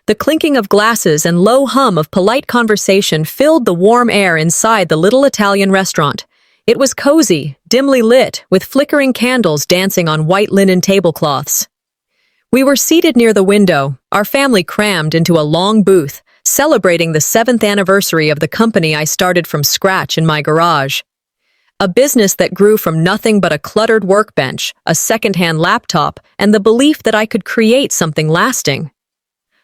The clinking of glasses and low hum of polite conversation filled the warm air inside the little Italian restaurant. It was cozy, dimly lit, with flickering candles dancing on white linen tablecloths. We were seated near the window, our family crammed into a long booth, celebrating the 7th anniversary of the company I started from scratch in my garage. A business that grew from nothing but a cluttered workbench, a second-hand laptop, and the belief that I could create something lasting.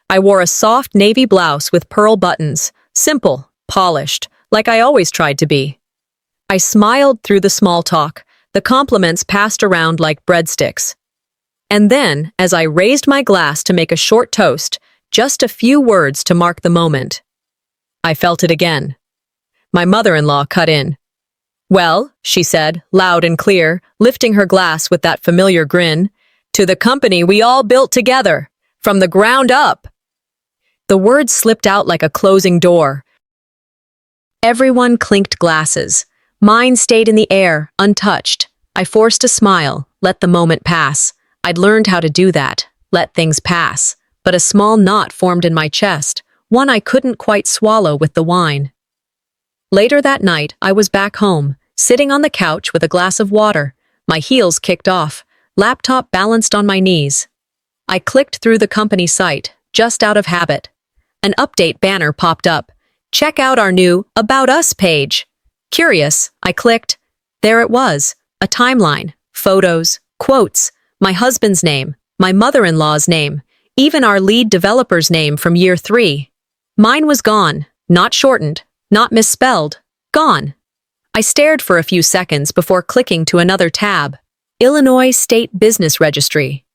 I wore a soft navy blouse with pearl buttons, simple, polished, like I always tried to be. I smiled through the small talk, the compliments passed around like breadsticks. And then, as I raised my glass to make a short toast, just a few words to mark the moment, I felt it again. My mother-in-law cut in. "Well," she said, loud and clear, lifting her glass with that familiar grin, "to the company we all built together, from the ground up." The words slipped out like a closing door. Everyone clinked glasses. Mine stayed in the air, untouched. I forced a smile, let the moment pass. I'd learned how to do that, let things pass. But a small knot formed in my chest, one I couldn't quite swallow with the wine. Later that night, I was back home, sitting on the couch with a glass of water, my heels kicked off, laptop balanced on my knees. I clicked through the company site, just out of habit. An update banner popped up. "Check out our new About Us page." Curious, I clicked. There it was, a timeline, photos, quotes, my husband's name, my mother-in-law's name, even our lead developer's name from year 3. Mine was gone, not shortened, not misspelled, gone. I stared for a few seconds before clicking to another tab. Illinois State Business Registry.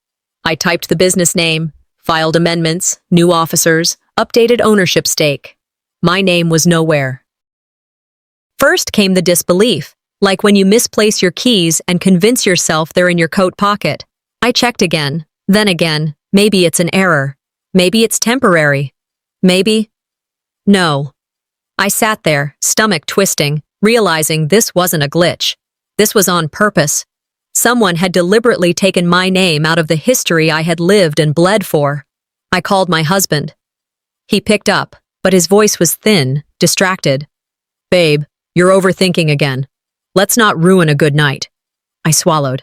I typed the business name, filed amendments, new officers, updated ownership stake. My name was nowhere. First came the disbelief, like when you misplace your keys and convince yourself they're in your coat pocket. I checked again, then again. Maybe it's an error. Maybe it's temporary. Maybe. No. I sat there, stomach twisting, realizing this wasn't a glitch. This was on purpose. Someone had deliberately taken my name out of the history I had lived and bled for. I called my husband. He picked up, but his voice was thin, distracted. "Babe, you're overthinking again. Let's not ruin a good night." I swallowed.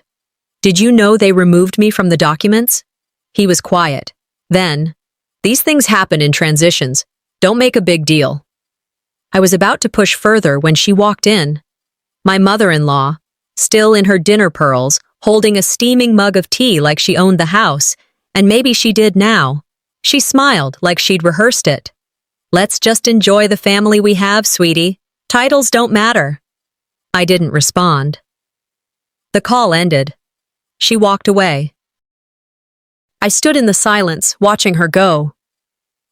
"Did you know they removed me from the documents?" He was quiet. Then, "These things happen in transitions. Don't make a big deal." I was about to push further when she walked in. My mother-in-law, still in her dinner pearls, holding a steaming mug of tea like she owned the house, and maybe she did now. She smiled like she'd rehearsed it. "Let's just enjoy the family we have, sweetie. Titles don't matter." I didn't respond. The call ended. She walked away. I stood in the silence, watching her go.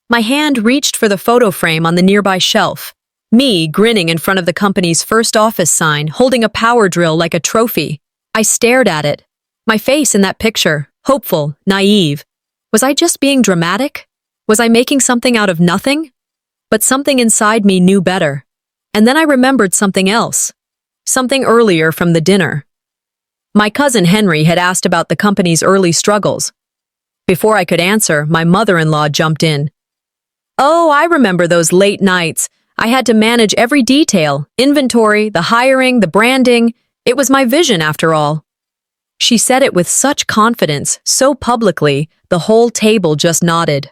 My hand reached for the photo frame on the nearby shelf. Me grinning in front of the company's first office sign, holding a power drill like a trophy. I stared at it. My face in that picture, hopeful, naive. Was I just being dramatic? Was I making something out of nothing? But something inside me knew better. And then I remembered something else. Something earlier from the dinner. My cousin Henry had asked about the company's early struggles. Before I could answer, my mother-in-law jumped in. "Oh, I remember those late nights. I had to manage every detail, inventory, the hiring, the branding. It was my vision, after all." She said it with such confidence, so publicly, the whole table just nodded.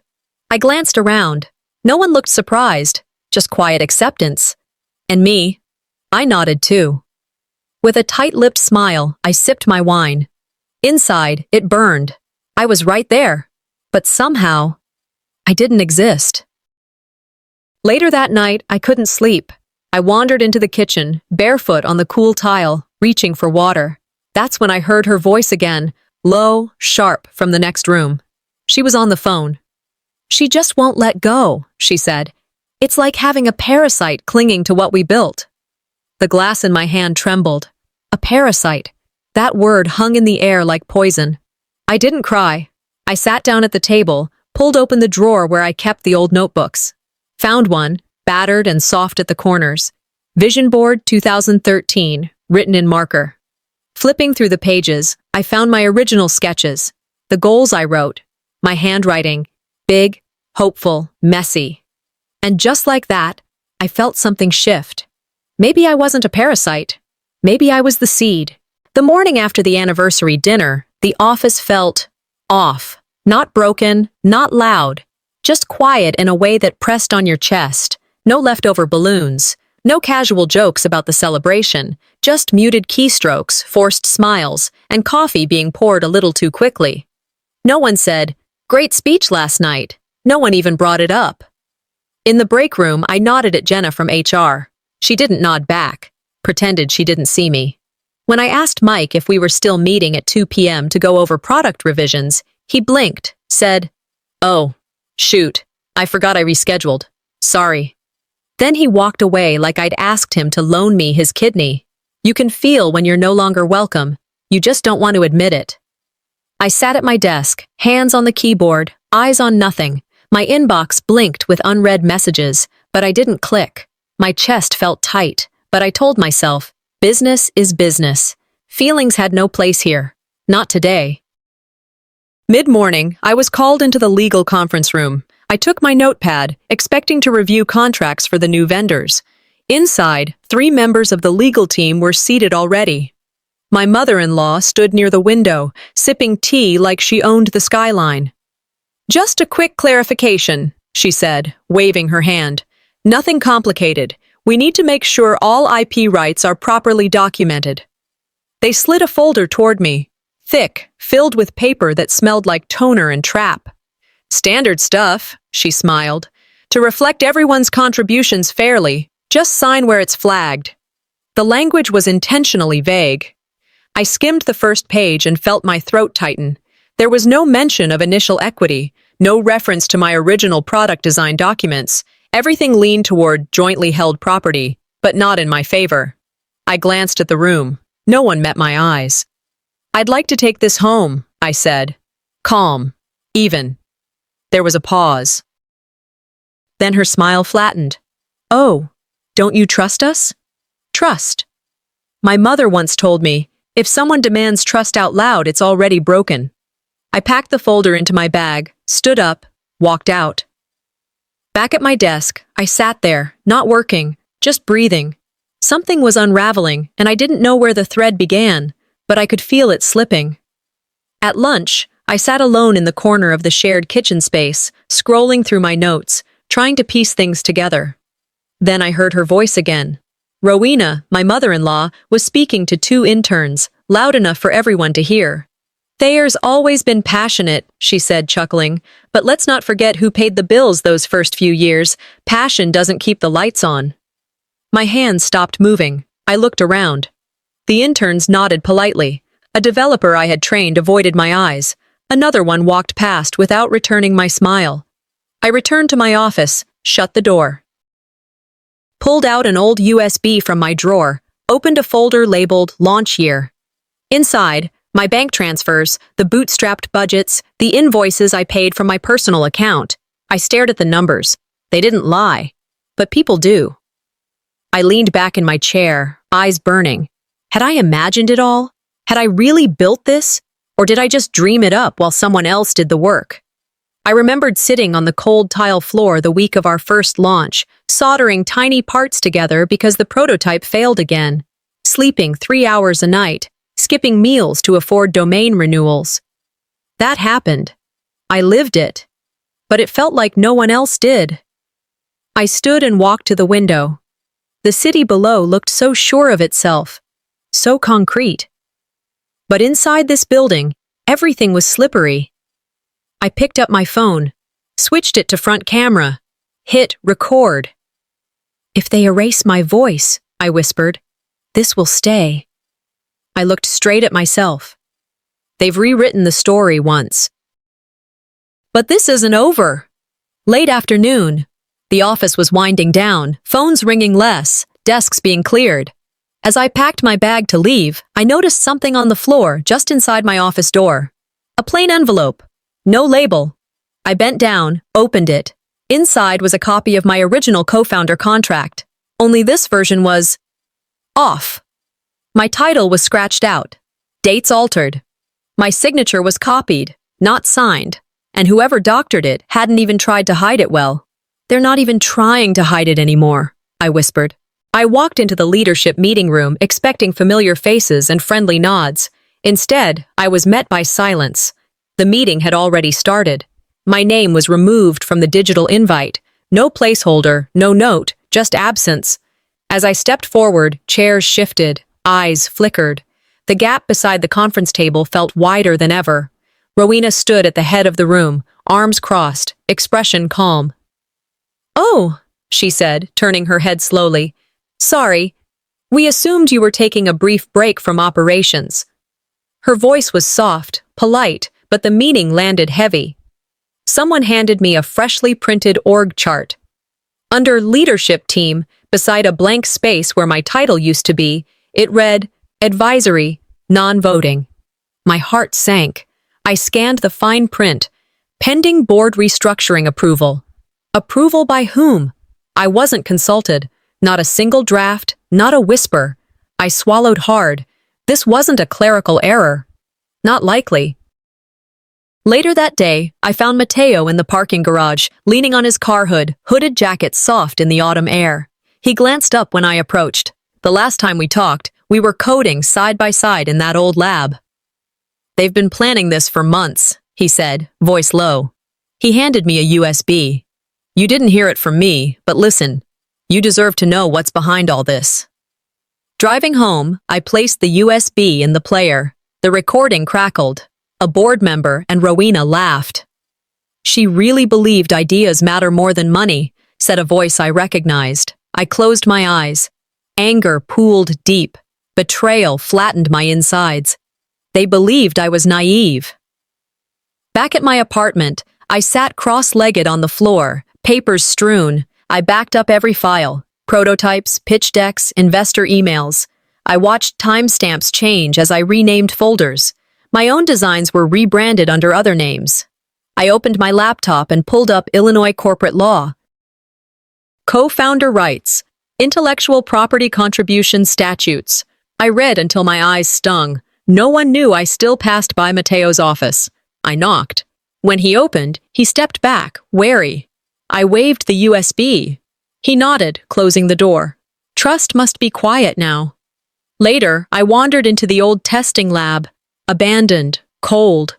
I glanced around. No one looked surprised, just quiet acceptance. And me, I nodded too. With a tight-lipped smile, I sipped my wine. Inside, it burned. I was right there, but somehow, I didn't exist. Later that night, I couldn't sleep. I wandered into the kitchen, barefoot on the cool tile, reaching for water. That's when I heard her voice again, low, sharp, from the next room. She was on the phone. "She just won't let go," she said. "It's like having a parasite clinging to what we built." The glass in my hand trembled. A parasite. That word hung in the air like poison. I didn't cry. I sat down at the table, pulled open the drawer where I kept the old notebooks. Found one, battered and soft at the corners. Vision Board 2013, written in marker. Flipping through the pages, I found my original sketches, the goals I wrote, my handwriting, big, hopeful, messy. And just like that, I felt something shift. Maybe I wasn't a parasite. Maybe I was the seed. The morning after the anniversary dinner, the office felt off. Not broken, not loud. Just quiet in a way that pressed on your chest. No leftover balloons. No casual jokes about the celebration. Just muted keystrokes, forced smiles, and coffee being poured a little too quickly. No one said, "Great speech last night." No one even brought it up. In the break room, I nodded at Jenna from HR. She didn't nod back, pretended she didn't see me. When I asked Mike if we were still meeting at 2 p.m. to go over product revisions, he blinked, said, "Oh, shoot, I forgot I rescheduled. Sorry." Then he walked away like I'd asked him to loan me his kidney. You can feel when you're no longer welcome. You just don't want to admit it. I sat at my desk, hands on the keyboard, eyes on nothing. My inbox blinked with unread messages, but I didn't click. My chest felt tight, but I told myself, business is business. Feelings had no place here. Not today. Mid-morning, I was called into the legal conference room. I took my notepad, expecting to review contracts for the new vendors. Inside, 3 members of the legal team were seated already. My mother-in-law stood near the window, sipping tea like she owned the skyline. "Just a quick clarification," she said, waving her hand. "Nothing complicated. We need to make sure all IP rights are properly documented." They slid a folder toward me, thick, filled with paper that smelled like toner and trap. "Standard stuff," she smiled. "To reflect everyone's contributions fairly, just sign where it's flagged." The language was intentionally vague. I skimmed the first page and felt my throat tighten. There was no mention of initial equity, no reference to my original product design documents. Everything leaned toward jointly held property, but not in my favor. I glanced at the room. No one met my eyes. "I'd like to take this home," I said. Calm. Even. There was a pause. Then her smile flattened. "Oh, don't you trust us?" Trust. My mother once told me, if someone demands trust out loud, it's already broken. I packed the folder into my bag, stood up, walked out. Back at my desk, I sat there, not working, just breathing. Something was unraveling, and I didn't know where the thread began, but I could feel it slipping. At lunch, I sat alone in the corner of the shared kitchen space, scrolling through my notes, trying to piece things together. Then I heard her voice again. Rowena, my mother-in-law, was speaking to 2 interns, loud enough for everyone to hear. "Thayer's always been passionate," she said, chuckling, "but let's not forget who paid the bills those first few years. Passion doesn't keep the lights on." My hands stopped moving. I looked around. The interns nodded politely. A developer I had trained avoided my eyes. Another one walked past without returning my smile. I returned to my office, shut the door. Pulled out an old USB from my drawer, opened a folder labeled Launch Year. Inside, my bank transfers, the bootstrapped budgets, the invoices I paid from my personal account. I stared at the numbers. They didn't lie. But people do. I leaned back in my chair, eyes burning. Had I imagined it all? Had I really built this? Or did I just dream it up while someone else did the work? I remembered sitting on the cold tile floor the week of our first launch, soldering tiny parts together because the prototype failed again, sleeping 3 hours a night, skipping meals to afford domain renewals. That happened. I lived it. But it felt like no one else did. I stood and walked to the window. The city below looked so sure of itself, so concrete. But inside this building, everything was slippery. I picked up my phone, switched it to front camera, hit record. "If they erase my voice," I whispered, "this will stay." I looked straight at myself. They've rewritten the story once. But this isn't over. Late afternoon. The office was winding down, phones ringing less, desks being cleared. As I packed my bag to leave, I noticed something on the floor just inside my office door. A plain envelope. No label. I bent down, opened it. Inside was a copy of my original co-founder contract. Only this version was off. My title was scratched out. Dates altered. My signature was copied, not signed. and whoever doctored it hadn't even tried to hide it well. They're not even trying to hide it anymore, I whispered. I walked into the leadership meeting room expecting familiar faces and friendly nods. Instead, I was met by silence. The meeting had already started. My name was removed from the digital invite. No placeholder, no note, just absence. As I stepped forward, chairs shifted, eyes flickered. The gap beside the conference table felt wider than ever. Rowena stood at the head of the room, arms crossed, expression calm. "Oh," she said, turning her head slowly. "Sorry. We assumed you were taking a brief break from operations." Her voice was soft, polite, but the meaning landed heavy. Someone handed me a freshly printed org chart. Under Leadership Team, beside a blank space where my title used to be, it read, Advisory, Non-Voting. My heart sank. I scanned the fine print. Pending board restructuring approval. Approval by whom? I wasn't consulted. Not a single draft, not a whisper. I swallowed hard. This wasn't a clerical error. Not likely. Later that day, I found Matteo in the parking garage, leaning on his car hood, hooded jacket soft in the autumn air. He glanced up when I approached. The last time we talked, we were coding side by side in that old lab. "They've been planning this for months," he said, voice low. He handed me a USB. "You didn't hear it from me, but listen. You deserve to know what's behind all this." Driving home, I placed the USB in the player. The recording crackled. A board member and Rowena laughed. "She really believed ideas matter more than money," said a voice I recognized. I closed my eyes. Anger pooled deep. Betrayal flattened my insides. They believed I was naive. Back at my apartment, I sat cross-legged on the floor, papers strewn. I backed up every file, prototypes, pitch decks, investor emails. I watched timestamps change as I renamed folders. My own designs were rebranded under other names. I opened my laptop and pulled up Illinois corporate law. Co-founder rights, intellectual property contribution statutes. I read until my eyes stung. No one knew I still passed by Matteo's office. I knocked. When he opened, he stepped back, wary. I waved the USB. He nodded, closing the door. Trust must be quiet now. Later, I wandered into the old testing lab. Abandoned, cold.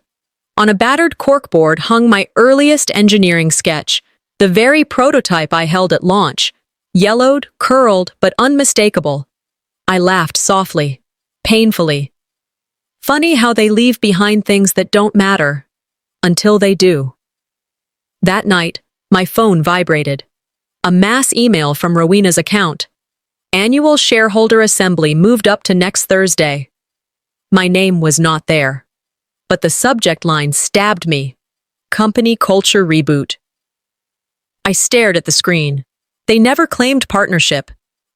On a battered corkboard hung my earliest engineering sketch, the very prototype I held at launch. Yellowed, curled, but unmistakable. I laughed softly, painfully. Funny how they leave behind things that don't matter. Until they do. That night, my phone vibrated. A mass email from Rowena's account. Annual shareholder assembly moved up to next Thursday. My name was not there. But the subject line stabbed me. Company culture reboot. I stared at the screen. They never claimed partnership.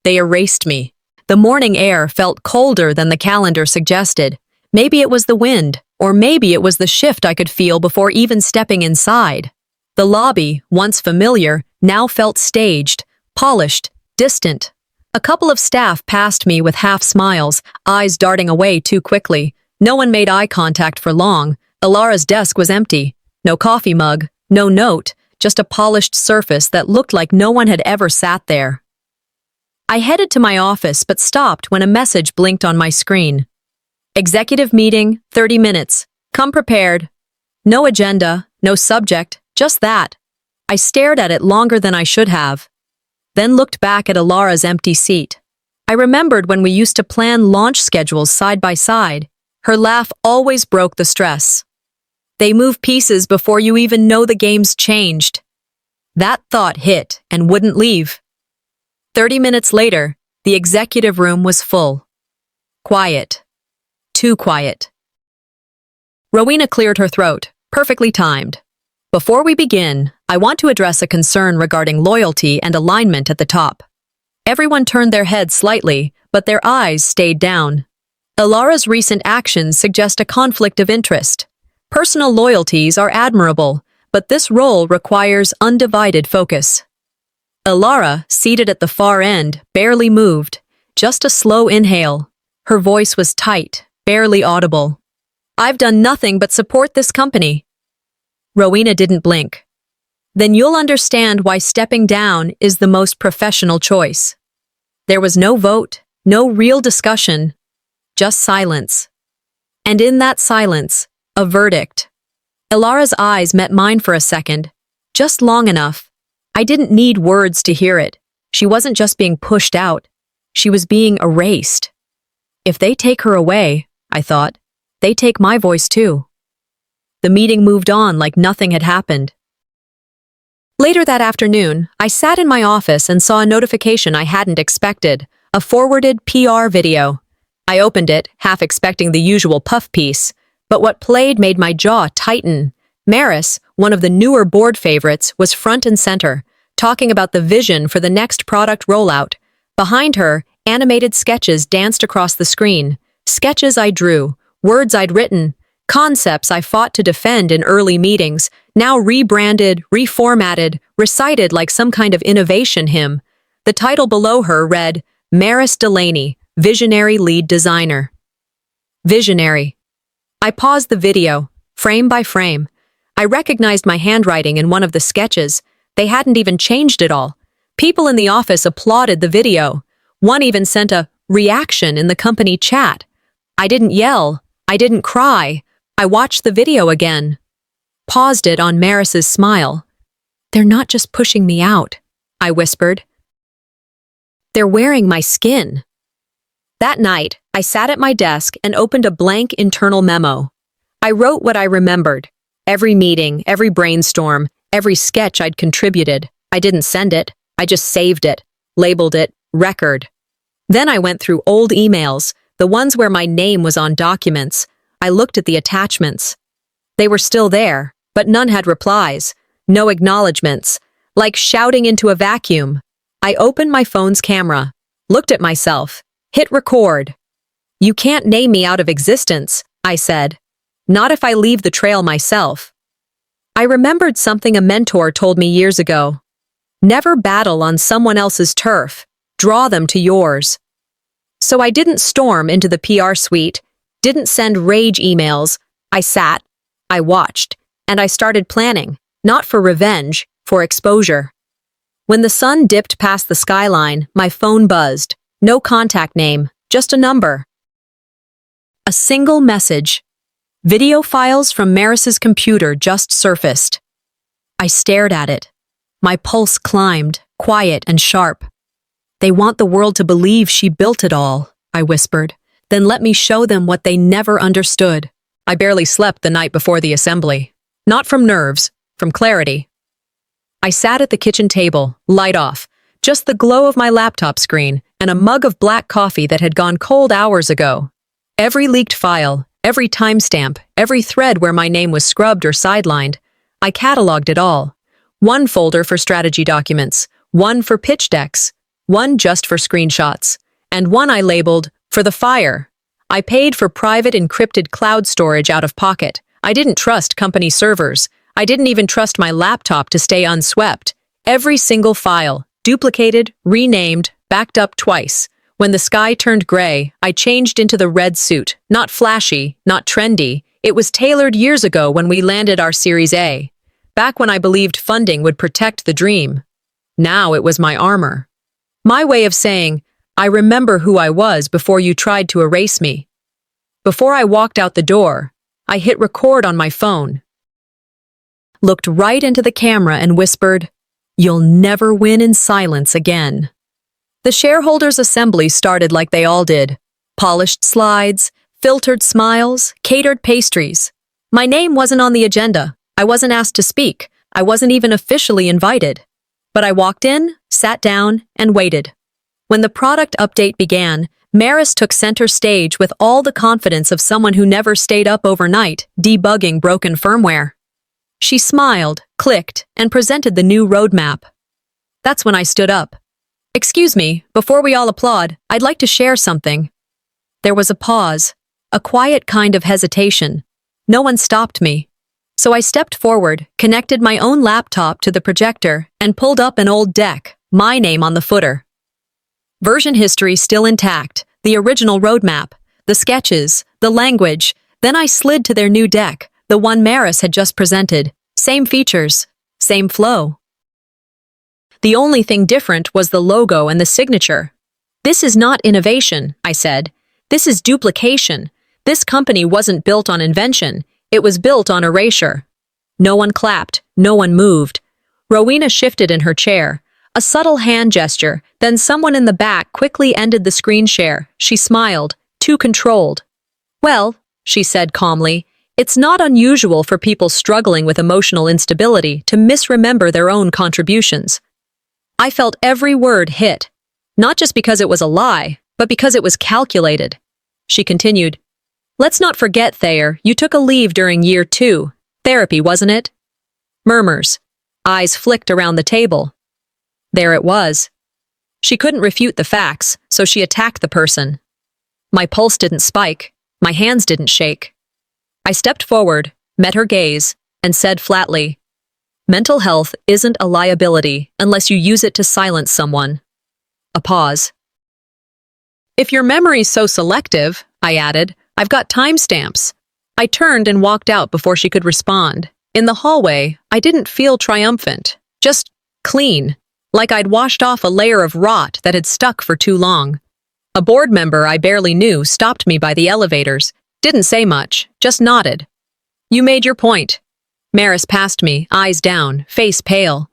They erased me. The morning air felt colder than the calendar suggested. Maybe it was the wind, or maybe it was the shift I could feel before even stepping inside. The lobby, once familiar, now felt staged, polished, distant. A couple of staff passed me with half smiles, eyes darting away too quickly. No one made eye contact for long. Ilara's desk was empty. No coffee mug, no note, just a polished surface that looked like no one had ever sat there. I headed to my office but stopped when a message blinked on my screen. Executive meeting, 30 minutes. Come prepared. No agenda, no subject, just that. I stared at it longer than I should have. Then looked back at Ilara's empty seat. I remembered when we used to plan launch schedules side by side. Her laugh always broke the stress. They move pieces before you even know the game's changed. That thought hit and wouldn't leave. 30 minutes later, the executive room was full. Quiet. Too quiet. Rowena cleared her throat, perfectly timed. Before we begin, I want to address a concern regarding loyalty and alignment at the top. Everyone turned their heads slightly, but their eyes stayed down. Ilara's recent actions suggest a conflict of interest. Personal loyalties are admirable, but this role requires undivided focus. Ilara, seated at the far end, barely moved, just a slow inhale. Her voice was tight, barely audible. I've done nothing but support this company. Rowena didn't blink. Then you'll understand why stepping down is the most professional choice. There was no vote, no real discussion, just silence. And in that silence, a verdict. Ilara's eyes met mine for a second, just long enough. I didn't need words to hear it. She wasn't just being pushed out. She was being erased. If they take her away, I thought, they take my voice too. The meeting moved on like nothing had happened. Later that afternoon, I sat in my office and saw a notification I hadn't expected, a forwarded PR video. I opened it, half expecting the usual puff piece, but what played made my jaw tighten. Maris, one of the newer board favorites, was front and center, talking about the vision for the next product rollout. Behind her, animated sketches danced across the screen. Sketches I drew, words I'd written, concepts I fought to defend in early meetings, now rebranded, reformatted, recited like some kind of innovation hymn. The title below her read, Maris Delaney, Visionary Lead Designer. Visionary. I paused the video, frame by frame. I recognized my handwriting in one of the sketches. They hadn't even changed it all. People in the office applauded the video. One even sent a reaction in the company chat. I didn't yell. I didn't cry. I watched the video again. Paused it on Maris's smile. They're not just pushing me out, I whispered. They're wearing my skin. That night, I sat at my desk and opened a blank internal memo. I wrote what I remembered. Every meeting, every brainstorm, every sketch I'd contributed. I didn't send it. I just saved it, labeled it, record. Then I went through old emails, the ones where my name was on documents. I looked at the attachments. They were still there, but none had replies, no acknowledgements, like shouting into a vacuum. I opened my phone's camera, looked at myself, hit record. You can't name me out of existence, I said. Not if I leave the trail myself. I remembered something a mentor told me years ago. Never battle on someone else's turf, draw them to yours. So I didn't storm into the PR suite, didn't send rage emails. I sat, I watched, and I started planning, not for revenge, for exposure. When the sun dipped past the skyline, my phone buzzed. No contact name, just a number. A single message. Video files from Maris's computer just surfaced. I stared at it. My pulse climbed, quiet and sharp. They want the world to believe she built it all, I whispered. Then let me show them what they never understood. I barely slept the night before the assembly. Not from nerves, from clarity. I sat at the kitchen table, light off, just the glow of my laptop screen and a mug of black coffee that had gone cold hours ago. Every leaked file, every timestamp, every thread where my name was scrubbed or sidelined, I cataloged it all. One folder for strategy documents, one for pitch decks, one just for screenshots, and one I labeled, for the fire. I paid for private encrypted cloud storage out of pocket. I didn't trust company servers. I didn't even trust my laptop to stay unswept. Every single file, duplicated, renamed, backed up twice. When the sky turned gray, I changed into the red suit. Not flashy, not trendy. It was tailored years ago when we landed our Series A. Back when I believed funding would protect the dream. Now it was my armor. My way of saying, I remember who I was before you tried to erase me. Before I walked out the door, I hit record on my phone. Looked right into the camera and whispered, "You'll never win in silence again." The shareholders' assembly started like they all did. Polished slides, filtered smiles, catered pastries. My name wasn't on the agenda. I wasn't asked to speak. I wasn't even officially invited. But I walked in, sat down, and waited. When the product update began, Maris took center stage with all the confidence of someone who never stayed up overnight, debugging broken firmware. She smiled, clicked, and presented the new roadmap. That's when I stood up. "Excuse me, before we all applaud, I'd like to share something." There was a pause, a quiet kind of hesitation. No one stopped me. So I stepped forward, connected my own laptop to the projector, and pulled up an old deck, my name on the footer. Version history still intact, the original roadmap, the sketches, the language. Then I slid to their new deck, the one Maris had just presented. Same features, same flow. The only thing different was the logo and the signature. This is not innovation, I said. This is duplication. This company wasn't built on invention. It was built on erasure. No one clapped. No one moved. Rowena shifted in her chair. A subtle hand gesture, then someone in the back quickly ended the screen share. She smiled, too controlled. Well, she said calmly, it's not unusual for people struggling with emotional instability to misremember their own contributions. I felt every word hit, not just because it was a lie, but because it was calculated. She continued, let's not forget, Thayer, you took a leave during year 2. Therapy, wasn't it? Murmurs. Eyes flicked around the table. There it was. She couldn't refute the facts, so she attacked the person. My pulse didn't spike. My hands didn't shake. I stepped forward, met her gaze, and said flatly, mental health isn't a liability unless you use it to silence someone. A pause. If your memory's so selective, I added, I've got timestamps. I turned and walked out before she could respond. In the hallway, I didn't feel triumphant, just clean, like I'd washed off a layer of rot that had stuck for too long. A board member I barely knew stopped me by the elevators, didn't say much, just nodded. You made your point. Maris passed me, eyes down, face pale.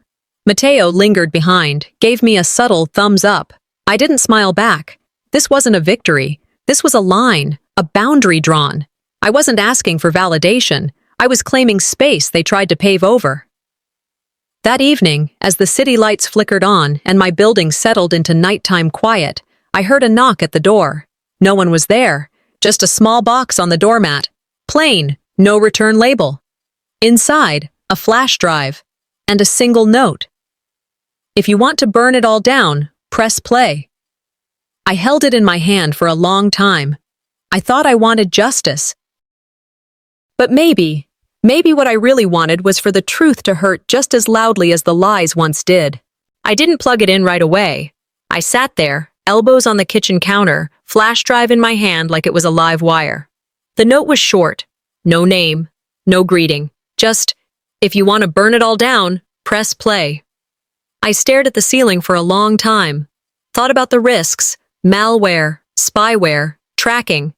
Mateo lingered behind, gave me a subtle thumbs up. I didn't smile back. This wasn't a victory. This was a line, a boundary drawn. I wasn't asking for validation. I was claiming space they tried to pave over. That evening, as the city lights flickered on and my building settled into nighttime quiet, I heard a knock at the door. No one was there, just a small box on the doormat. Plain, no return label. Inside, a flash drive, and a single note. If you want to burn it all down, press play. I held it in my hand for a long time. I thought I wanted justice. But maybe what I really wanted was for the truth to hurt just as loudly as the lies once did. I didn't plug it in right away. I sat there, elbows on the kitchen counter, flash drive in my hand like it was a live wire. The note was short. No name, no greeting. Just, if you want to burn it all down, press play. I stared at the ceiling for a long time, thought about the risks, malware, spyware, tracking.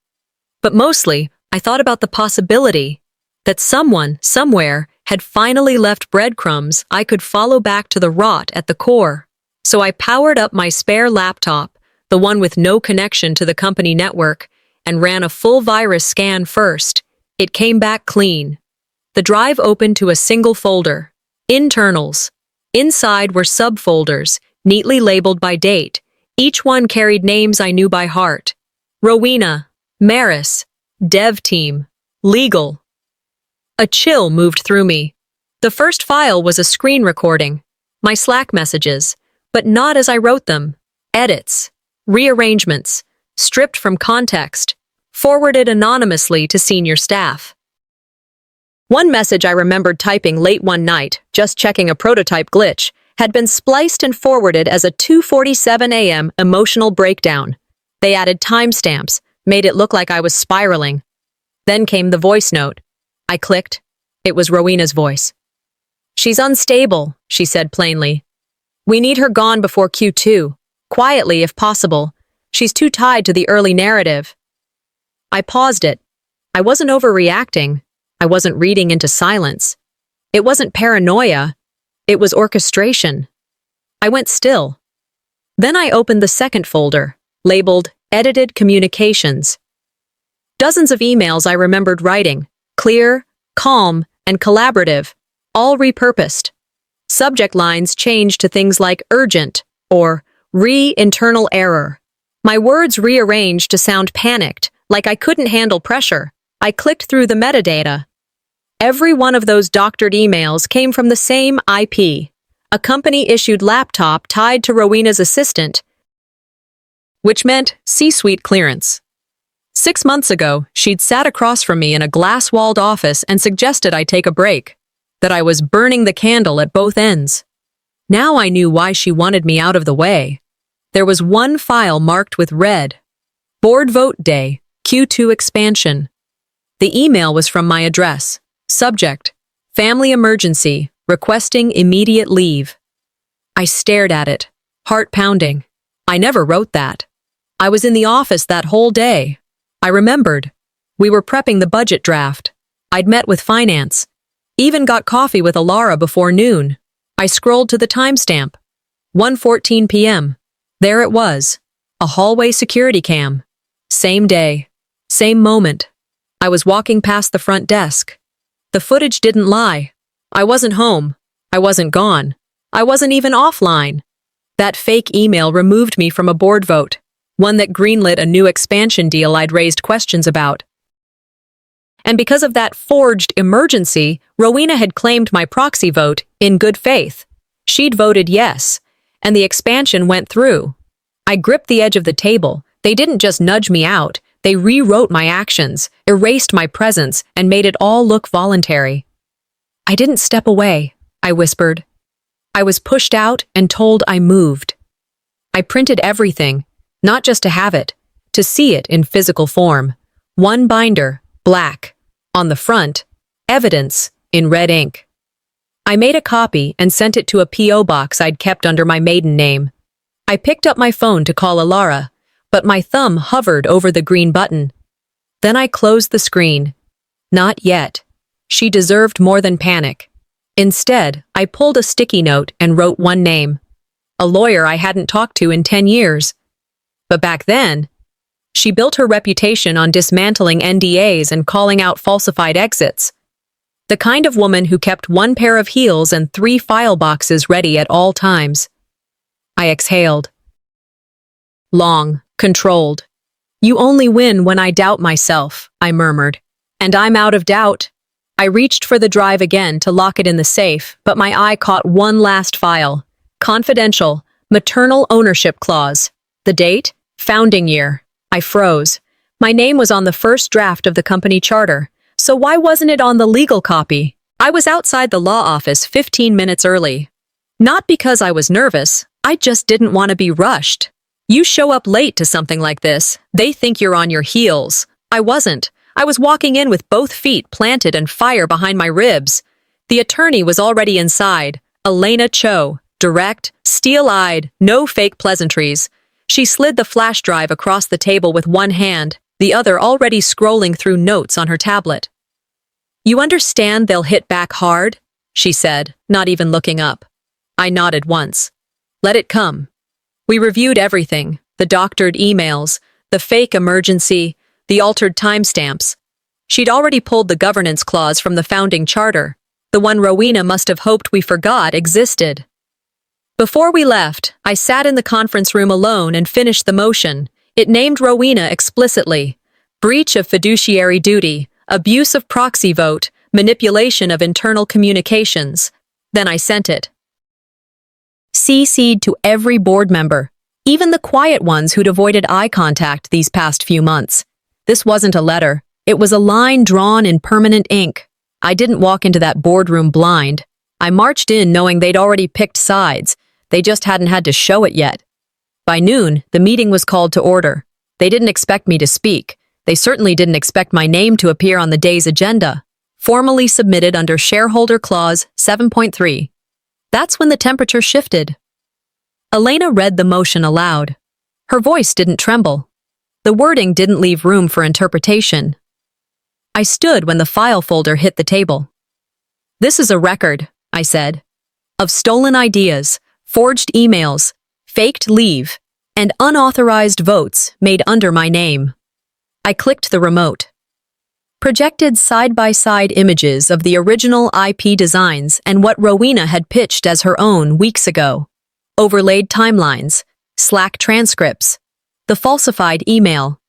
But mostly, I thought about the possibility that someone, somewhere, had finally left breadcrumbs I could follow back to the rot at the core. So I powered up my spare laptop, the one with no connection to the company network, and ran a full virus scan first. It came back clean. The drive opened to a single folder. Internals. Inside were subfolders, neatly labeled by date. Each one carried names I knew by heart. Rowena, Maris, Dev Team, Legal. A chill moved through me. The first file was a screen recording, my Slack messages, but not as I wrote them. Edits, rearrangements, stripped from context, forwarded anonymously to senior staff. One message I remembered typing late one night, just checking a prototype glitch, had been spliced and forwarded as a 2:47 a.m. emotional breakdown. They added timestamps, made it look like I was spiraling. Then came the voice note. I clicked. It was Rowena's voice. She's unstable, she said plainly. We need her gone before Q2, quietly if possible. She's too tied to the early narrative. I paused it. I wasn't overreacting. I wasn't reading into silence. It wasn't paranoia. It was orchestration. I went still. Then I opened the second folder, labeled Edited Communications. Dozens of emails I remembered writing, clear, calm, and collaborative, all repurposed. Subject lines changed to things like urgent or internal error. My words rearranged to sound panicked, like I couldn't handle pressure. I clicked through the metadata. Every one of those doctored emails came from the same IP, a company-issued laptop tied to Rowena's assistant, which meant C-suite clearance. 6 months ago, she'd sat across from me in a glass-walled office and suggested I take a break, that I was burning the candle at both ends. Now I knew why she wanted me out of the way. There was one file marked with red. Board vote day, Q2 expansion. The email was from my address. Subject, Family emergency, requesting immediate leave. I stared at it, heart pounding. I never wrote that. I was in the office that whole day. I remembered. We were prepping the budget draft. I'd met with finance. Even got coffee with Alara before noon. I scrolled to the timestamp. 1:14 p.m. There it was. A hallway security cam. Same day. Same moment. I was walking past the front desk. The footage didn't lie. I wasn't home. I wasn't gone. I wasn't even offline. That fake email removed me from a board vote, one that greenlit a new expansion deal I'd raised questions about. And because of that forged emergency, Rowena had claimed my proxy vote in good faith. She'd voted yes, and the expansion went through. I gripped the edge of the table. They didn't just nudge me out. They rewrote my actions, erased my presence, and made it all look voluntary. I didn't step away, I whispered. I was pushed out and told I moved. I printed everything, not just to have it, to see it in physical form. One binder, black. On the front, evidence, in red ink. I made a copy and sent it to a P.O. box I'd kept under my maiden name. I picked up my phone to call Alara, but my thumb hovered over the green button. Then I closed the screen. Not yet. She deserved more than panic. Instead, I pulled a sticky note and wrote one name. A lawyer I hadn't talked to in 10 years. But back then, she built her reputation on dismantling NDAs and calling out falsified exits. The kind of woman who kept one pair of heels and 3 file boxes ready at all times. I exhaled. Long, controlled. You only win when I doubt myself, I murmured. And I'm out of doubt. I reached for the drive again to lock it in the safe, but my eye caught one last file. Confidential, maternal ownership clause. The date? Founding year. I froze. My name was on the first draft of the company charter, so why wasn't it on the legal copy? I was outside the law office 15 minutes early. Not because I was nervous, I just didn't want to be rushed. You show up late to something like this, they think you're on your heels. I wasn't. I was walking in with both feet planted and fire behind my ribs. The attorney was already inside, Elena Cho, direct, steel-eyed, no fake pleasantries. She slid the flash drive across the table with one hand, the other already scrolling through notes on her tablet. You understand they'll hit back hard? She said, not even looking up. I nodded once. Let it come. We reviewed everything, the doctored emails, the fake emergency, the altered timestamps. She'd already pulled the governance clause from the founding charter, the one Rowena must have hoped we forgot existed. Before we left, I sat in the conference room alone and finished the motion. It named Rowena explicitly. Breach of fiduciary duty, abuse of proxy vote, manipulation of internal communications. Then I sent it. CC'd to every board member, even the quiet ones who'd avoided eye contact these past few months. This wasn't a letter. It was a line drawn in permanent ink. I didn't walk into that boardroom blind. I marched in knowing they'd already picked sides. They just hadn't had to show it yet. By noon, the meeting was called to order. They didn't expect me to speak. They certainly didn't expect my name to appear on the day's agenda. Formally submitted under Shareholder Clause 7.3. That's when the temperature shifted. Elena read the motion aloud. Her voice didn't tremble. The wording didn't leave room for interpretation. I stood when the file folder hit the table. This is a record, I said, of stolen ideas, forged emails, faked leave, and unauthorized votes made under my name. I clicked the remote. Projected side-by-side images of the original IP designs and what Rowena had pitched as her own weeks ago. Overlaid timelines, Slack transcripts, the falsified email.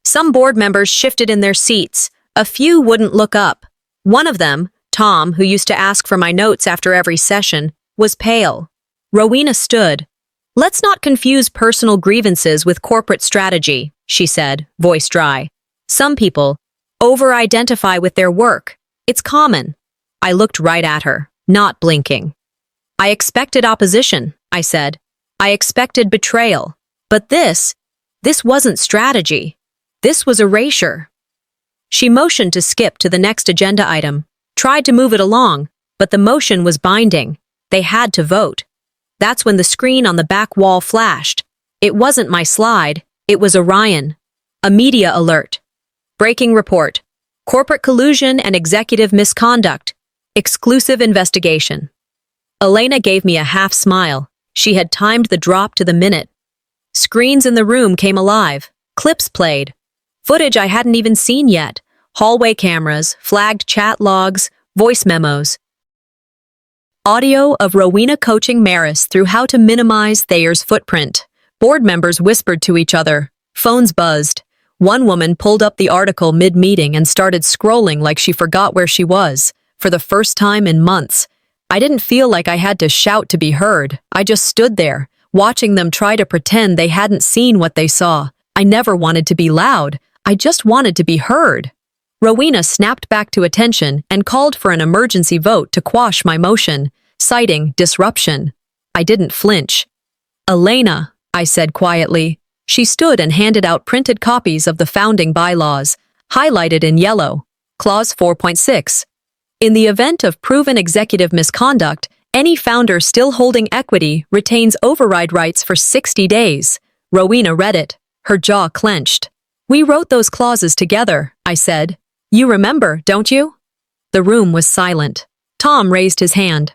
Some board members shifted in their seats. A few wouldn't look up. One of them, Tom, who used to ask for my notes after every session, was pale. Rowena stood. Let's not confuse personal grievances with corporate strategy, she said, voice dry. Some people over-identify with their work. It's common. I looked right at her, not blinking. I expected opposition, I said. I expected betrayal. But this wasn't strategy. This was erasure. She motioned to skip to the next agenda item. tried to move it along, but the motion was binding. They had to vote. That's when the screen on the back wall flashed. It wasn't my slide, it was Orion. A media alert. Breaking report. Corporate collusion and executive misconduct. Exclusive investigation. Elena gave me a half smile. She had timed the drop to the minute. Screens in the room came alive. Clips played. Footage I hadn't even seen yet. Hallway cameras, flagged chat logs, voice memos. Audio of Rowena coaching Maris through how to minimize Thayer's footprint. Board members whispered to each other. Phones buzzed. One woman pulled up the article mid-meeting and started scrolling like she forgot where she was. For the first time in months. I didn't feel like I had to shout to be heard. I just stood there, watching them try to pretend they hadn't seen what they saw. I never wanted to be loud. I just wanted to be heard. Rowena snapped back to attention and called for an emergency vote to quash my motion, citing disruption. I didn't flinch. Elena, I said quietly. She stood and handed out printed copies of the founding bylaws, highlighted in yellow. Clause 4.6. In the event of proven executive misconduct, any founder still holding equity retains override rights for 60 days. Rowena read it. Her jaw clenched. We wrote those clauses together, I said. You remember, don't you? The room was silent. Tom raised his hand.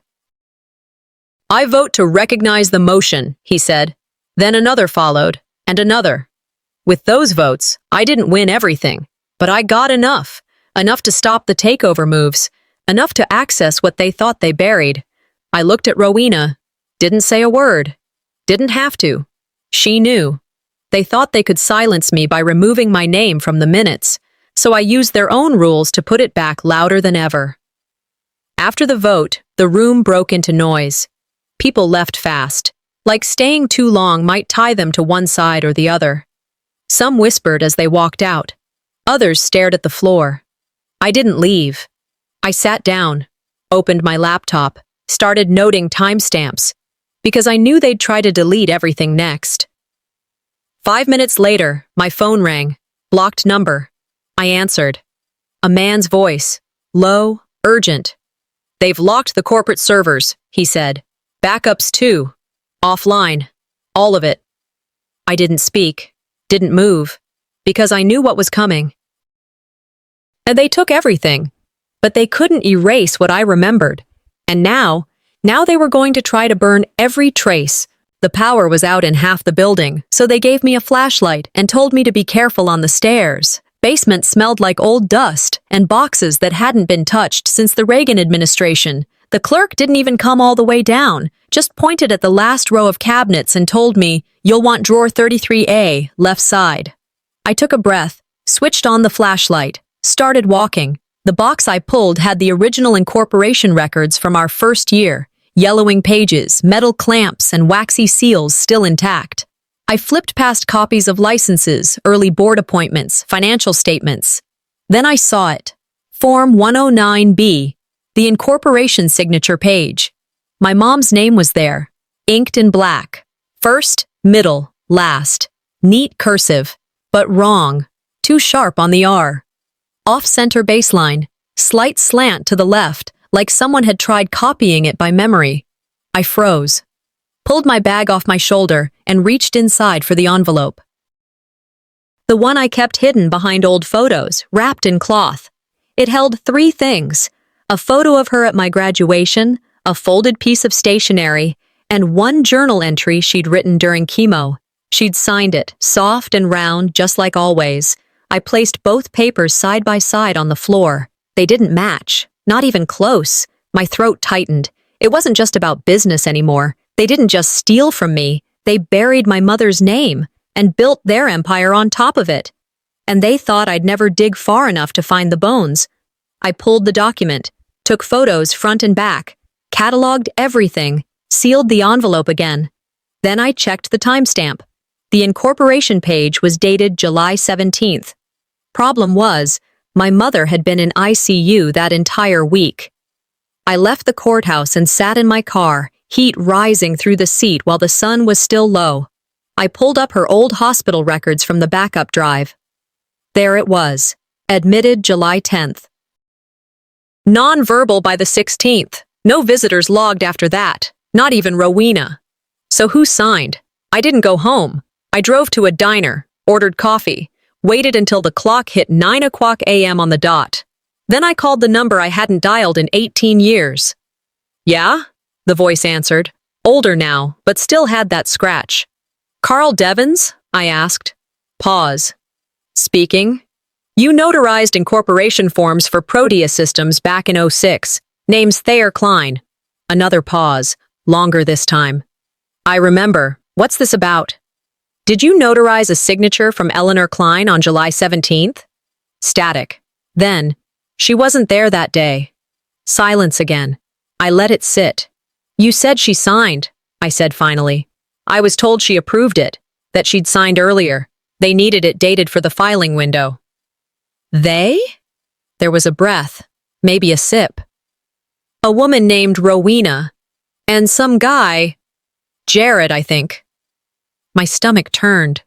I vote to recognize the motion, he said. Then another followed, and another. With those votes, I didn't win everything, but I got enough. Enough to stop the takeover moves. Enough to access what they thought they buried. I looked at Rowena. Didn't say a word. Didn't have to. She knew. They thought they could silence me by removing my name from the minutes, so I used their own rules to put it back louder than ever. After the vote, the room broke into noise. People left fast, like staying too long might tie them to one side or the other. Some whispered as they walked out. Others stared at the floor. I didn't leave. I sat down, opened my laptop, started noting timestamps, because I knew they'd try to delete everything next. 5 minutes later, my phone rang. Blocked number. I answered. A man's voice. Low, urgent. They've locked the corporate servers, he said. Backups too. Offline. All of it. I didn't speak, didn't move, because I knew what was coming. And they took everything. But they couldn't erase what I remembered. And now they were going to try to burn every trace. The power was out in half the building, so they gave me a flashlight and told me to be careful on the stairs. Basement smelled like old dust and boxes that hadn't been touched since the Reagan administration. The clerk didn't even come all the way down, just pointed at the last row of cabinets and told me, "You'll want drawer 33A, left side." I took a breath, switched on the flashlight, started walking. The box I pulled had the original incorporation records from our first year, yellowing pages, metal clamps, and waxy seals still intact. I flipped past copies of licenses, early board appointments, financial statements. Then I saw it. Form 109B, the incorporation signature page. My mom's name was there, inked in black. First, middle, last. Neat cursive, but wrong. Too sharp on the R. Off-center baseline, slight slant to the left, like someone had tried copying it by memory. I froze, pulled my bag off my shoulder, and reached inside for the envelope. The one I kept hidden behind old photos, wrapped in cloth. It held 3 things: a photo of her at my graduation, a folded piece of stationery, and one journal entry she'd written during chemo. She'd signed it, soft and round, just like always. I placed both papers side by side on the floor. They didn't match, not even close. My throat tightened. It wasn't just about business anymore. They didn't just steal from me. They buried my mother's name and built their empire on top of it. And they thought I'd never dig far enough to find the bones. I pulled the document, took photos front and back, cataloged everything, sealed the envelope again. Then I checked the timestamp. The incorporation page was dated July 17th. Problem was, my mother had been in ICU that entire week. I left the courthouse and sat in my car, heat rising through the seat while the sun was still low. I pulled up her old hospital records from the backup drive. There it was, admitted July 10th. Non-verbal by the 16th. No visitors logged after that. Not even Rowena. So who signed? I didn't go home. I drove to a diner, ordered coffee, waited until the clock hit 9 o'clock a.m. on the dot. Then I called the number I hadn't dialed in 18 years. Yeah? The voice answered. Older now, but still had that scratch. Carl Devins? I asked. Pause. Speaking. You notarized incorporation forms for Proteus Systems back in '06. Name's Thayer Klein. Another pause. Longer this time. I remember. What's this about? Did you notarize a signature from Eleanor Klein on July 17th? Static. Then, she wasn't there that day. Silence again. I let it sit. You said she signed, I said finally. I was told she approved it, that she'd signed earlier. They needed it dated for the filing window. They? There was a breath, maybe a sip. A woman named Rowena, and some guy, Jared, I think. My stomach turned.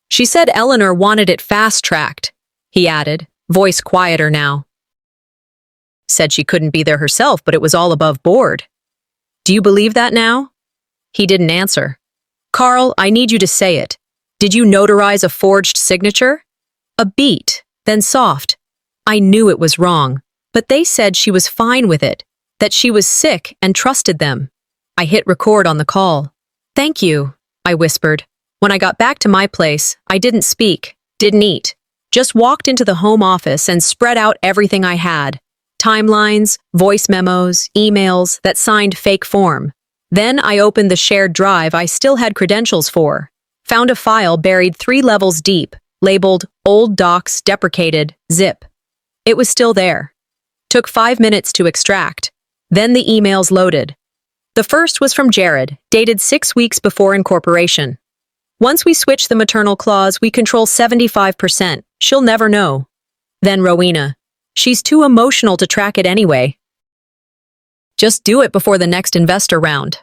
She said Eleanor wanted it fast-tracked, he added, voice quieter now. Said she couldn't be there herself, but it was all above board. Do you believe that now? He didn't answer. Carl, I need you to say it. Did you notarize a forged signature? A beat, then soft. I knew it was wrong, but they said she was fine with it, that she was sick and trusted them. I hit record on the call. Thank you, I whispered. When I got back to my place, I didn't speak, didn't eat. Just walked into the home office and spread out everything I had. Timelines, voice memos, emails that signed fake form. Then I opened the shared drive I still had credentials for. Found a file buried 3 levels deep, labeled Old Docs Deprecated, Zip. It was still there. Took 5 minutes to extract. Then the emails loaded. The first was from Jared, dated 6 weeks before incorporation. Once we switch the maternal clause, we control 75%. She'll never know. Then Rowena. She's too emotional to track it anyway. Just do it before the next investor round.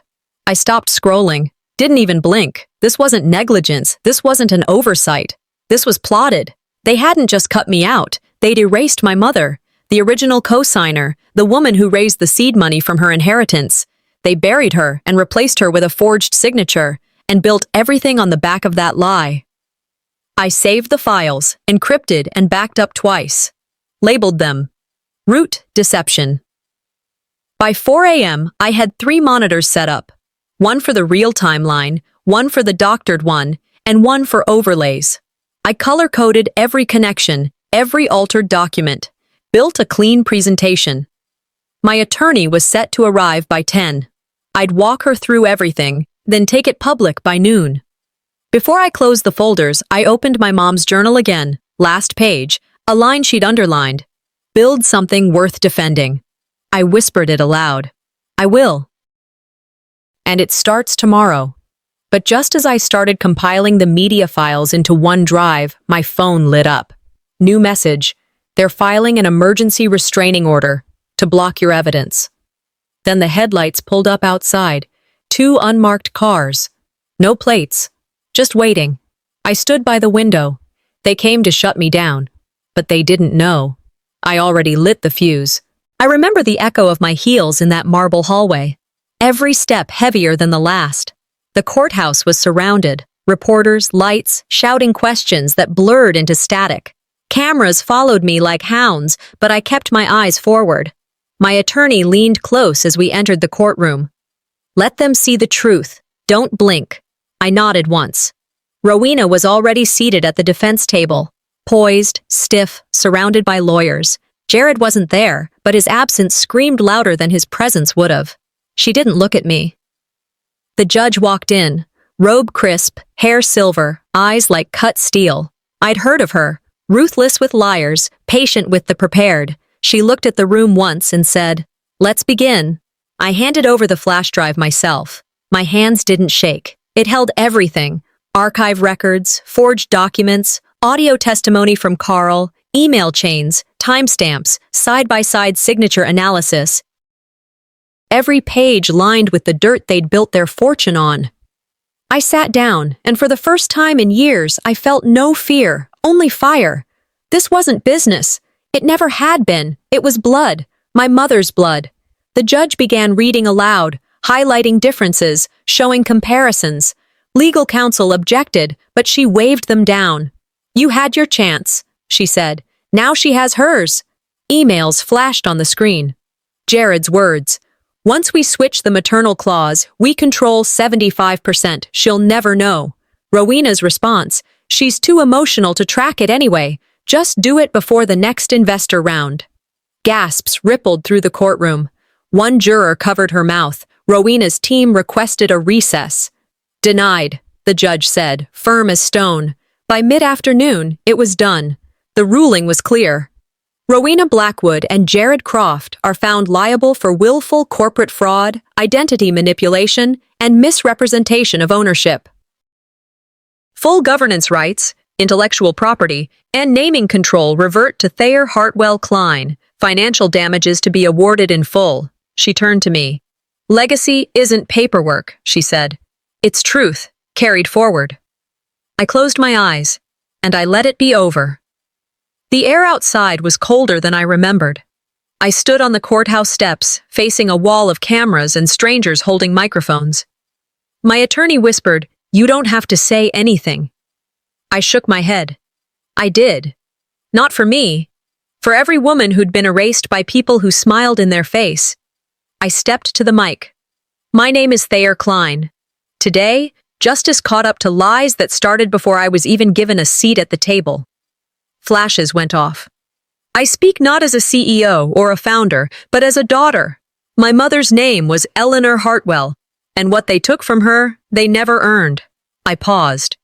I stopped scrolling. Didn't even blink. This wasn't negligence. This wasn't an oversight. This was plotted. They hadn't just cut me out. They'd erased my mother, the original co-signer, the woman who raised the seed money from her inheritance. They buried her and replaced her with a forged signature and built everything on the back of that lie. I saved the files, encrypted and backed up twice. Labeled them. Root Deception. By 4 a.m., I had 3 monitors set up. One for the real timeline, one for the doctored one, and one for overlays. I color-coded every connection, every altered document. Built a clean presentation. My attorney was set to arrive by 10. I'd walk her through everything, then take it public by noon. Before I closed the folders, I opened my mom's journal again, last page, a line she'd underlined. Build something worth defending. I whispered it aloud. I will. And it starts tomorrow. But just as I started compiling the media files into OneDrive, my phone lit up. New message. They're filing an emergency restraining order to block your evidence. Then the headlights pulled up outside. 2 unmarked cars. No plates. Just waiting. I stood by the window. They came to shut me down. But they didn't know. I already lit the fuse. I remember the echo of my heels in that marble hallway. Every step heavier than the last. The courthouse was surrounded. Reporters, lights, shouting questions that blurred into static. Cameras followed me like hounds, but I kept my eyes forward. My attorney leaned close as we entered the courtroom. Let them see the truth. Don't blink. I nodded once. Rowena was already seated at the defense table. Poised, stiff, surrounded by lawyers. Jared wasn't there, but his absence screamed louder than his presence would have. She didn't look at me. The judge walked in, robe crisp, hair silver, eyes like cut steel. I'd heard of her, ruthless with liars, patient with the prepared. She looked at the room once and said, "Let's begin." I handed over the flash drive myself. My hands didn't shake. It held everything. Archive records, forged documents, audio testimony from Carl, email chains, timestamps, side-by-side signature analysis. Every page lined with the dirt they'd built their fortune on. I sat down, and for the first time in years, I felt no fear, only fire. This wasn't business. It never had been. It was blood. My mother's blood. The judge began reading aloud, highlighting differences, showing comparisons. Legal counsel objected, but she waved them down. You had your chance, she said. Now she has hers. Emails flashed on the screen. Jared's words. Once we switch the maternal clause, we control 75%. She'll never know. Rowena's response. She's too emotional to track it anyway. Just do it before the next investor round. Gasps rippled through the courtroom. One juror covered her mouth. Rowena's team requested a recess. Denied, the judge said, firm as stone. By mid-afternoon, it was done. The ruling was clear. Rowena Blackwood and Jared Croft are found liable for willful corporate fraud, identity manipulation, and misrepresentation of ownership. Full governance rights, intellectual property, and naming control revert to Thayer Hartwell Klein. Financial damages to be awarded in full. She turned to me. Legacy isn't paperwork, she said. It's truth, carried forward. I closed my eyes, and I let it be over. The air outside was colder than I remembered. I stood on the courthouse steps, facing a wall of cameras and strangers holding microphones. My attorney whispered, "You don't have to say anything." I shook my head. I did. Not for me. For every woman who'd been erased by people who smiled in their face. I stepped to the mic. My name is Thayer Klein. Today, justice caught up to lies that started before I was even given a seat at the table. Flashes went off. I speak not as a CEO or a founder, but as a daughter. My mother's name was Eleanor Hartwell, and what they took from her, they never earned. I paused.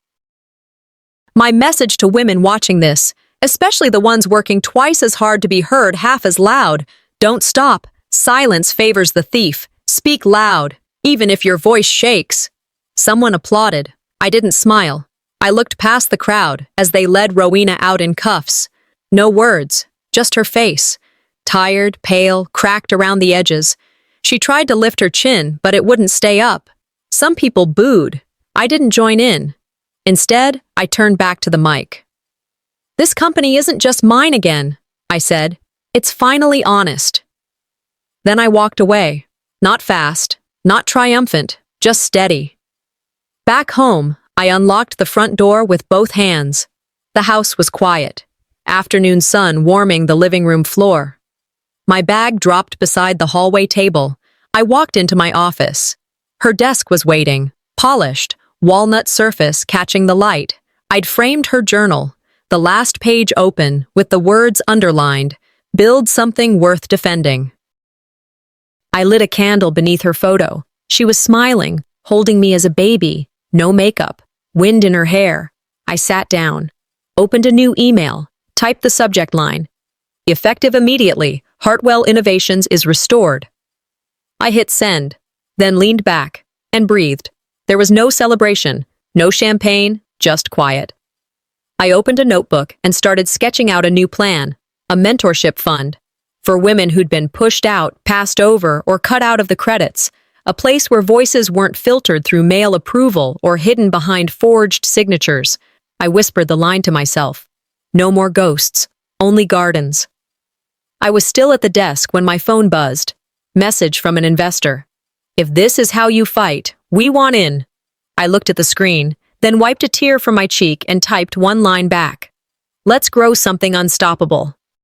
My message to women watching this, especially the ones working twice as hard to be heard half as loud, don't stop. Silence favors the thief. Speak loud, even if your voice shakes. Someone applauded. I didn't smile. I looked past the crowd as they led Rowena out in cuffs. No words, just her face. Tired, pale, cracked around the edges. She tried to lift her chin, but it wouldn't stay up. Some people booed. I didn't join in. Instead, I turned back to the mic. This company isn't just mine again, I said. It's finally honest. Then I walked away. Not fast, not triumphant, just steady. Back home, I unlocked the front door with both hands. The house was quiet. Afternoon sun warming the living room floor. My bag dropped beside the hallway table. I walked into my office. Her desk was waiting, polished, walnut surface catching the light. I'd framed her journal, the last page open, with the words underlined, "Build something worth defending." I lit a candle beneath her photo. She was smiling, holding me as a baby, no makeup, wind in her hair. I sat down, opened a new email, typed the subject line. Effective immediately, Hartwell Innovations is restored. I hit send, then leaned back and breathed. There was no celebration, no champagne, just quiet. I opened a notebook and started sketching out a new plan, a mentorship fund, for women who'd been pushed out, passed over, or cut out of the credits, a place where voices weren't filtered through mail approval or hidden behind forged signatures. I whispered the line to myself. No more ghosts, only gardens. I was still at the desk when my phone buzzed. Message from an investor. If this is how you fight, we want in. I looked at the screen, then wiped a tear from my cheek and typed one line back. Let's grow something unstoppable.